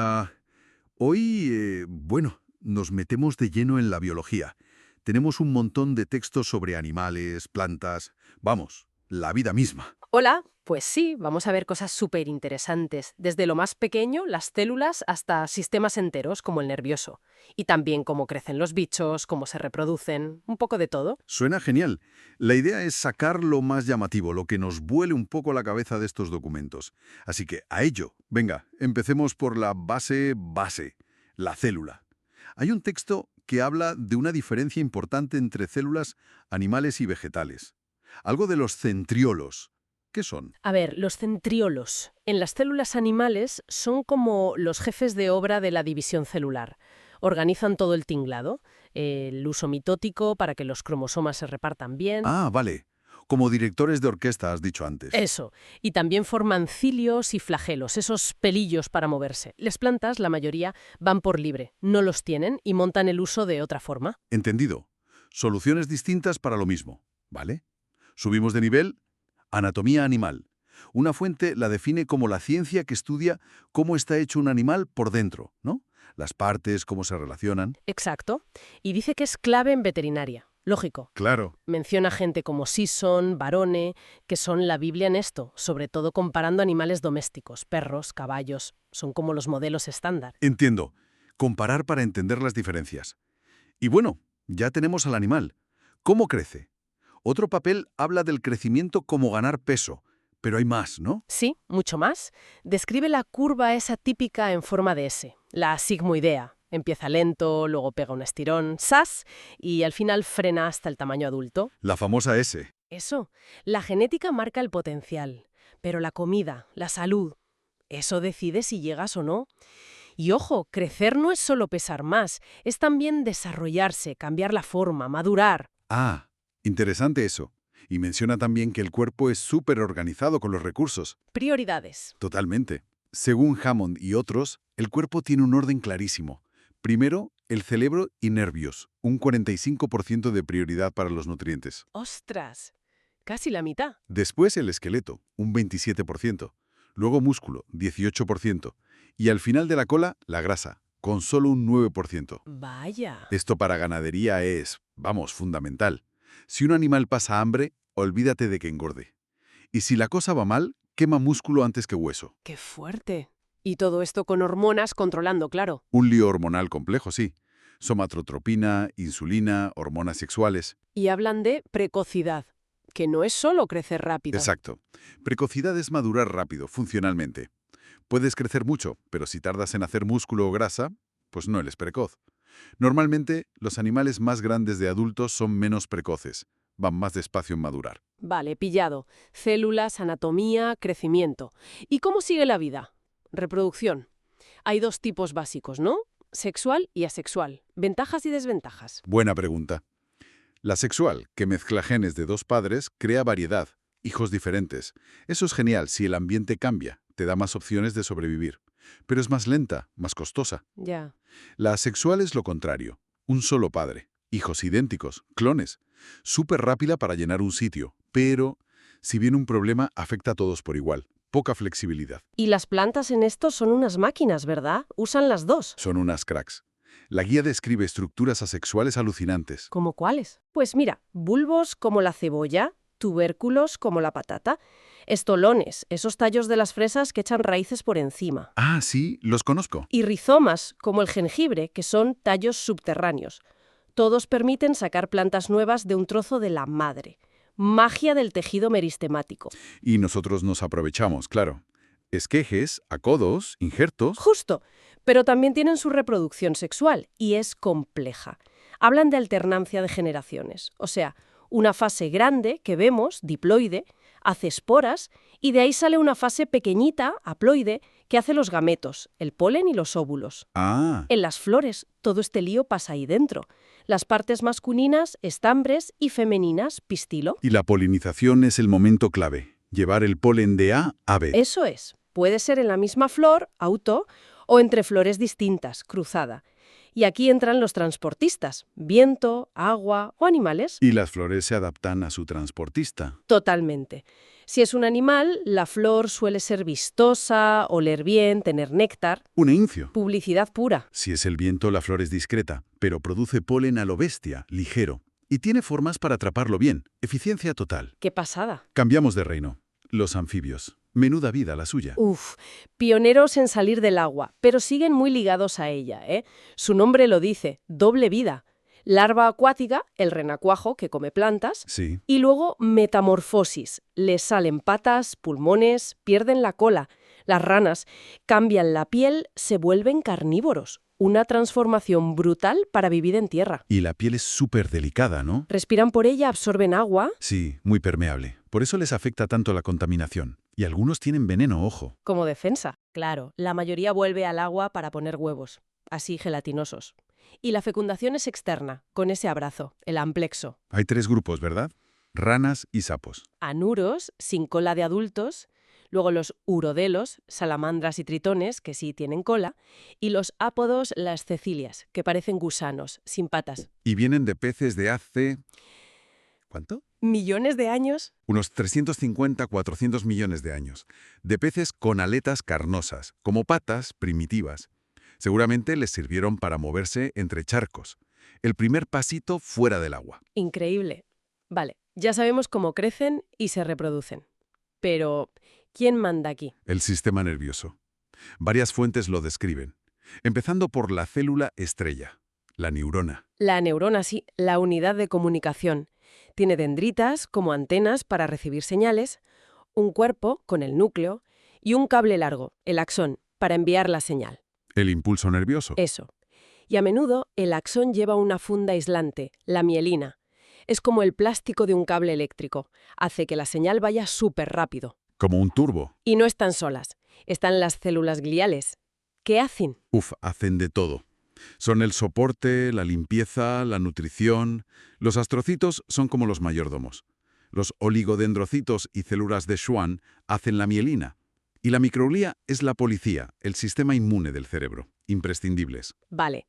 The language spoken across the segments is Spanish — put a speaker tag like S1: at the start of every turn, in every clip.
S1: Hola. Hoy, nos metemos de lleno en la biología. Tenemos un montón de textos sobre animales, plantas, vamos, la vida misma.
S2: Hola, pues sí, vamos a ver cosas súper interesantes, desde lo más pequeño, las células, hasta sistemas enteros como el nervioso. Y también cómo crecen los bichos, cómo se reproducen, un poco de todo.
S1: Suena genial. La idea es sacar lo más llamativo, lo que nos vuele un poco la cabeza de estos documentos. Así que a ello, venga, empecemos por la base, la célula. Hay un texto que habla de una diferencia importante entre células animales y vegetales. Algo de los centriolos. ¿Qué son?
S2: A ver, los centriolos en las células animales son como los jefes de obra de la división celular. Organizan todo el tinglado, el uso mitótico para que los cromosomas se repartan bien.
S1: Ah, vale. Como directores de orquesta has dicho antes.
S2: Eso. Y también forman cilios y flagelos, esos pelillos para moverse. Las plantas, la mayoría, van por libre, no los tienen y montan el uso de otra forma.
S1: Entendido. Soluciones distintas para lo mismo, ¿vale? Subimos de nivel. Anatomía animal. Una fuente la define como la ciencia que estudia cómo está hecho un animal por dentro, ¿no? Las partes, cómo se relacionan.
S2: Exacto. Y dice que es clave en veterinaria. Lógico.
S1: Claro.
S2: Menciona gente como Sisson, Barone, que son la Biblia en esto, sobre todo comparando animales domésticos, perros, caballos, son como los modelos estándar.
S1: Entiendo. Comparar para entender las diferencias. Y bueno, ya tenemos al animal. ¿Cómo crece? Otro papel habla del crecimiento como ganar peso, pero hay más, ¿no?
S2: Sí, mucho más. Describe la curva esa típica en forma de S, la sigmoidea. Empieza lento, luego pega un estirón, ¡zas! Y al final frena hasta el tamaño adulto.
S1: La famosa S.
S2: Eso, la genética marca el potencial, pero la comida, la salud, eso decide si llegas o no. Y ojo, crecer no es solo pesar más, es también desarrollarse, cambiar la forma, madurar.
S1: Ah, interesante eso. Y menciona también que el cuerpo es súper organizado con los recursos.
S2: Prioridades.
S1: Totalmente. Según Hammond y otros, el cuerpo tiene un orden clarísimo. Primero, el cerebro y nervios, un 45% de prioridad para los nutrientes.
S2: ¡Ostras! Casi la mitad.
S1: Después el esqueleto, un 27%. Luego músculo, 18%. Y al final de la cola, la grasa, con solo un 9%.
S2: Vaya.
S1: Esto para ganadería es, vamos, fundamental. Si un animal pasa hambre, olvídate de que engorde. Y si la cosa va mal, quema músculo antes que hueso.
S2: ¡Qué fuerte! Y todo esto con hormonas controlando, claro.
S1: Un lío hormonal complejo, sí. Somatotropina, insulina, hormonas sexuales.
S2: Y hablan de precocidad, que no es solo crecer rápido.
S1: Exacto. Precocidad es madurar rápido, funcionalmente. Puedes crecer mucho, pero si tardas en hacer músculo o grasa, pues no eres precoz. Normalmente, los animales más grandes de adultos son menos precoces. Van más despacio en madurar.
S2: Vale, pillado. Células, anatomía, crecimiento. ¿Y cómo sigue la vida? Reproducción. Hay dos tipos básicos, ¿no? Sexual y asexual. Ventajas y desventajas.
S1: Buena pregunta. La sexual, que mezcla genes de dos padres, crea variedad, hijos diferentes. Eso es genial si el ambiente cambia, te da más opciones de sobrevivir. Pero es más lenta, más costosa.
S2: Ya.
S1: La asexual es lo contrario. Un solo padre, hijos idénticos, clones. Súper rápida para llenar un sitio, pero si viene un problema afecta a todos por igual. Poca flexibilidad.
S2: Y las plantas en esto son unas máquinas, ¿verdad? Usan las dos.
S1: Son unas cracks. La guía describe estructuras asexuales alucinantes.
S2: ¿Cómo cuáles? Pues mira, bulbos como la cebolla, tubérculos como la patata, estolones, esos tallos de las fresas que echan raíces por encima,
S1: Ah, sí, los conozco.
S2: y rizomas como el jengibre, que son tallos subterráneos. Todos permiten sacar plantas nuevas de un trozo de la madre. Magia del tejido meristemático.
S1: Y nosotros nos aprovechamos, claro. Esquejes, acodos, injertos.
S2: Justo, pero también tienen su reproducción sexual y es compleja. Hablan de alternancia de generaciones, o sea, una fase grande que vemos, diploide, hace esporas y de ahí sale una fase pequeñita, haploide, que hace los gametos, el polen y los óvulos.
S1: Ah,
S2: En las flores, todo este lío pasa ahí dentro. Las partes masculinas, estambres, y femeninas, pistilo.
S1: y la polinización es el momento clave. Llevar el polen de A a B.
S2: Eso es. Puede ser en la misma flor, auto, o entre flores distintas, cruzada. Y aquí entran los transportistas, viento, agua o animales.
S1: Y las flores se adaptan a su transportista.
S2: Totalmente. Si es un animal, la flor suele ser vistosa, oler bien, tener néctar.
S1: Un eincio.
S2: Publicidad pura.
S1: Si es el viento, la flor es discreta, pero produce polen a lo bestia, ligero. Y tiene formas para atraparlo bien. Eficiencia total.
S2: ¡Qué pasada!
S1: Cambiamos de reino. Los anfibios. Menuda vida la suya.
S2: Uf, pioneros en salir del agua, pero siguen muy ligados a ella, ¿eh? Su nombre lo dice, doble vida. Larva acuática, el renacuajo que come plantas,
S1: Sí.
S2: y luego metamorfosis. Les salen patas, pulmones, pierden la cola. Las ranas cambian la piel, se vuelven carnívoros. Una transformación brutal para vivir en tierra.
S1: Y la piel es súper delicada, ¿no?
S2: Respiran por ella, absorben agua.
S1: Sí, muy permeable. Por eso les afecta tanto la contaminación. Y algunos tienen veneno, ojo.
S2: Como defensa. Claro, la mayoría vuelve al agua para poner huevos, así gelatinosos. Y la fecundación es externa, con ese abrazo, el amplexo.
S1: Hay 3 grupos, ¿verdad? Ranas y sapos.
S2: Anuros, sin cola de adultos, luego los urodelos, salamandras y tritones, que sí tienen cola, y los ápodos, las cecilias, que parecen gusanos, sin patas.
S1: Y vienen de peces de hace... ¿Cuánto?
S2: ¿Millones de años?
S1: Unos 350-400 millones de años. De peces con aletas carnosas, como patas primitivas. Seguramente les sirvieron para moverse entre charcos. El primer pasito fuera del agua.
S2: Increíble. Vale, ya sabemos cómo crecen y se reproducen. Pero, ¿quién manda aquí?
S1: El sistema nervioso. Varias fuentes lo describen. Empezando por la célula estrella, la neurona.
S2: La neurona, sí, la unidad de comunicación. Tiene dendritas, como antenas para recibir señales, un cuerpo, con el núcleo, y un cable largo, el axón, para enviar la señal.
S1: El impulso nervioso.
S2: Eso. Y a menudo el axón lleva una funda aislante, la mielina. Es como el plástico de un cable eléctrico. Hace que la señal vaya súper rápido.
S1: Como un turbo.
S2: Y no están solas. Están las células gliales. ¿Qué hacen?
S1: Hacen de todo. Son el soporte, la limpieza, la nutrición. Los astrocitos son como los mayordomos. Los oligodendrocitos y células de Schwann hacen la mielina. Y la microglía es la policía, el sistema inmune del cerebro. Imprescindibles.
S2: Vale.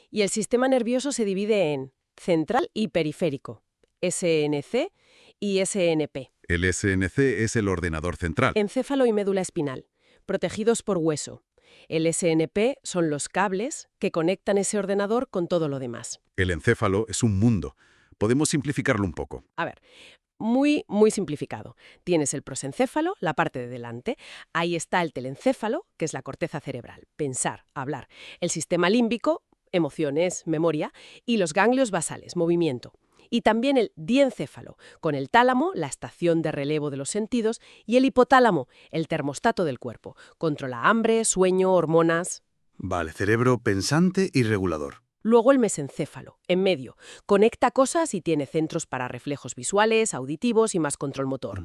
S2: Y el sistema nervioso se divide en central y periférico, SNC y SNP.
S1: El SNC es el ordenador central.
S2: Encéfalo y médula espinal, protegidos por hueso. El SNP son los cables que conectan ese ordenador con todo lo demás.
S1: El encéfalo es un mundo. Podemos simplificarlo un poco.
S2: A ver, muy, muy simplificado. Tienes el prosencéfalo, la parte de delante. Ahí está el telencéfalo, que es la corteza cerebral, pensar, hablar. El sistema límbico, emociones, memoria. Y los ganglios basales, movimiento. Y también el diencéfalo, con el tálamo, la estación de relevo de los sentidos, y el hipotálamo, el termostato del cuerpo. Controla hambre, sueño, hormonas.
S1: Vale, cerebro pensante y regulador.
S2: Luego el mesencéfalo, en medio. Conecta cosas y tiene centros para reflejos visuales, auditivos y más control motor.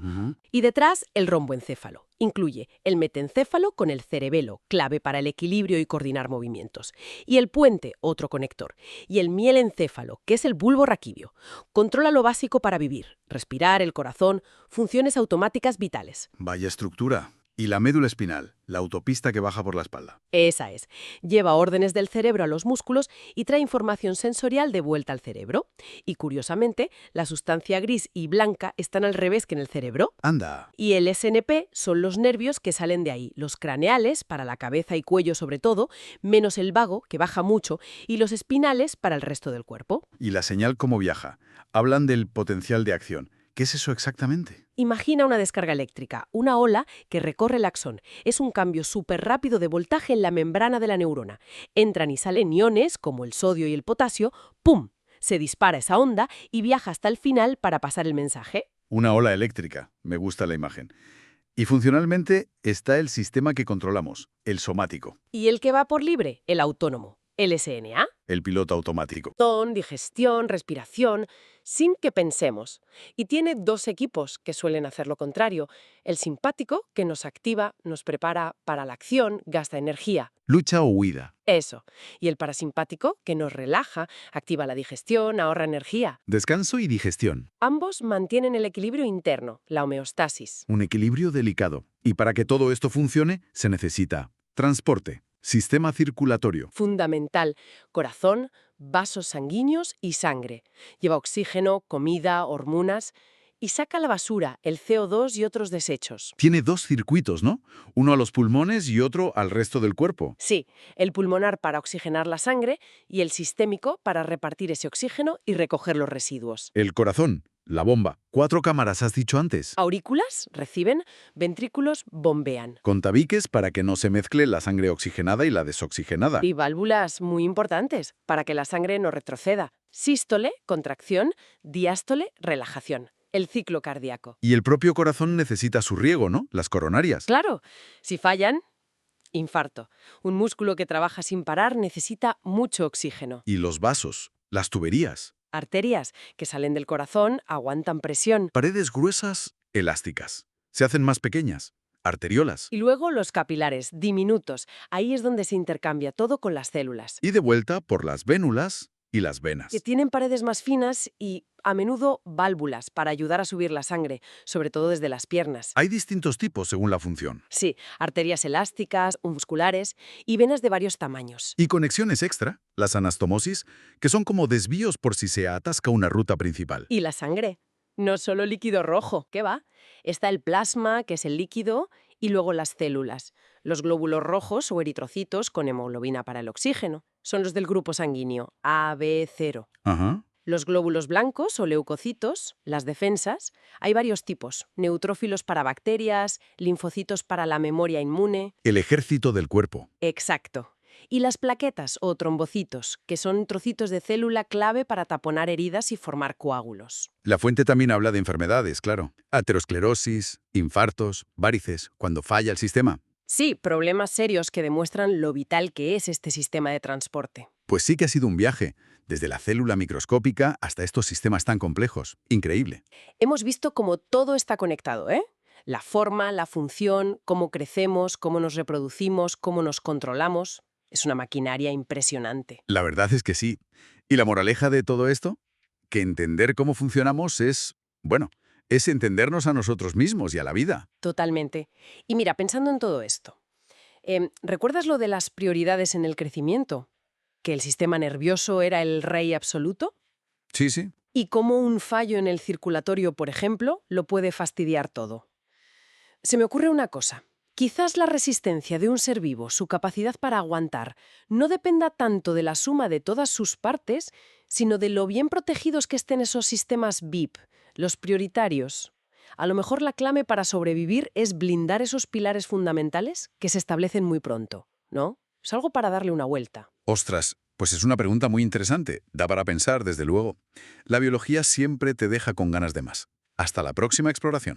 S2: Y detrás, el romboencéfalo. Incluye el metencéfalo con el cerebelo, clave para el equilibrio y coordinar movimientos. Y el puente, otro conector. Y el mielencéfalo, que es el bulbo raquídeo. Controla lo básico para vivir, respirar, el corazón, funciones automáticas vitales.
S1: Vaya estructura. Y la médula espinal, la autopista que baja por la espalda.
S2: Esa es. Lleva órdenes del cerebro a los músculos y trae información sensorial de vuelta al cerebro. Y curiosamente, la sustancia gris y blanca están al revés que en el cerebro.
S1: Anda.
S2: Y el SNP son los nervios que salen de ahí, los craneales, para la cabeza y cuello sobre todo, menos el vago, que baja mucho, y los espinales para el resto del cuerpo.
S1: ¿Y la señal cómo viaja? Hablan del potencial de acción. ¿Qué es eso exactamente?
S2: Imagina una descarga eléctrica, una ola que recorre el axón. Es un cambio súper rápido de voltaje en la membrana de la neurona. Entran y salen iones, como el sodio y el potasio, ¡pum! Se dispara esa onda y viaja hasta el final para pasar el mensaje.
S1: Una ola eléctrica. Me gusta la imagen. Y funcionalmente está el sistema que controlamos, el somático.
S2: ¿Y el que va por libre? El autónomo. El SNA.
S1: El piloto automático.
S2: Digestión, respiración, sin que pensemos. Y tiene dos equipos que suelen hacer lo contrario. El simpático, que nos activa, nos prepara para la acción, gasta energía.
S1: Lucha o huida.
S2: Eso. Y el parasimpático, que nos relaja, activa la digestión, ahorra energía.
S1: Descanso y digestión.
S2: Ambos mantienen el equilibrio interno, la homeostasis.
S1: Un equilibrio delicado. Y para que todo esto funcione, se necesita transporte. Sistema circulatorio.
S2: Fundamental. Corazón, vasos sanguíneos y sangre. Lleva oxígeno, comida, hormonas. y saca la basura, el CO2 y otros desechos.
S1: Tiene dos circuitos, ¿no? Uno a los pulmones y otro al resto del cuerpo.
S2: Sí, el pulmonar para oxigenar la sangre y el sistémico para repartir ese oxígeno y recoger los residuos.
S1: El corazón, la bomba. 4 cámaras, has dicho antes.
S2: Aurículas reciben, ventrículos bombean.
S1: Con tabiques para que no se mezcle la sangre oxigenada y la desoxigenada.
S2: Y válvulas muy importantes para que la sangre no retroceda. Sístole, contracción, diástole, relajación. El ciclo cardíaco.
S1: Y el propio corazón necesita su riego, ¿no? Las coronarias.
S2: Claro, si fallan, infarto. Un músculo que trabaja sin parar necesita mucho oxígeno.
S1: Y los vasos, las tuberías.
S2: Arterias que salen del corazón aguantan presión.
S1: Paredes gruesas, elásticas. Se hacen más pequeñas. Arteriolas.
S2: Y luego los capilares, diminutos. Ahí es donde se intercambia todo con las células.
S1: Y de vuelta por las vénulas y las venas.
S2: Que tienen paredes más finas y, a menudo, válvulas para ayudar a subir la sangre, sobre todo desde las piernas.
S1: Hay distintos tipos según la función.
S2: Sí, arterias elásticas, musculares y venas de varios tamaños.
S1: Y conexiones extra, las anastomosis, que son como desvíos por si se atasca una ruta principal.
S2: ¿Y la sangre? No solo líquido rojo, ¿qué va? Está el plasma, que es el líquido, y luego las células. Los glóbulos rojos o eritrocitos con hemoglobina para el oxígeno. Son los del grupo sanguíneo, AB0.
S1: Ajá.
S2: Los glóbulos blancos o leucocitos, las defensas, hay varios tipos. Neutrófilos para bacterias, linfocitos para la memoria inmune.
S1: El ejército del cuerpo.
S2: Exacto. Y las plaquetas o trombocitos, que son trocitos de célula clave para taponar heridas y formar coágulos.
S1: La fuente también habla de enfermedades, claro. Aterosclerosis, infartos, varices, cuando falla el sistema.
S2: Sí, problemas serios que demuestran lo vital que es este sistema de transporte.
S1: Pues sí que ha sido un viaje, desde la célula microscópica hasta estos sistemas tan complejos. Increíble.
S2: Hemos visto cómo todo está conectado, ¿eh? La forma, la función, cómo crecemos, cómo nos reproducimos, cómo nos controlamos. Es una maquinaria impresionante.
S1: La verdad es que sí. ¿Y la moraleja de todo esto? Que entender cómo funcionamos es, bueno, es entendernos a nosotros mismos y a la vida.
S2: Totalmente. Y mira, pensando en todo esto, ¿recuerdas lo de las prioridades en el crecimiento? ¿Que el sistema nervioso era el rey absoluto?
S1: Sí, sí.
S2: Y cómo un fallo en el circulatorio, por ejemplo, lo puede fastidiar todo. Se me ocurre una cosa. Quizás la resistencia de un ser vivo, su capacidad para aguantar, no dependa tanto de la suma de todas sus partes, sino de lo bien protegidos que estén esos sistemas VIP, los prioritarios. A lo mejor la clave para sobrevivir es blindar esos pilares fundamentales que se establecen muy pronto, ¿no? Es algo para darle una vuelta.
S1: Ostras, pues es una pregunta muy interesante. Da para pensar, desde luego. La biología siempre te deja con ganas de más. Hasta la próxima exploración.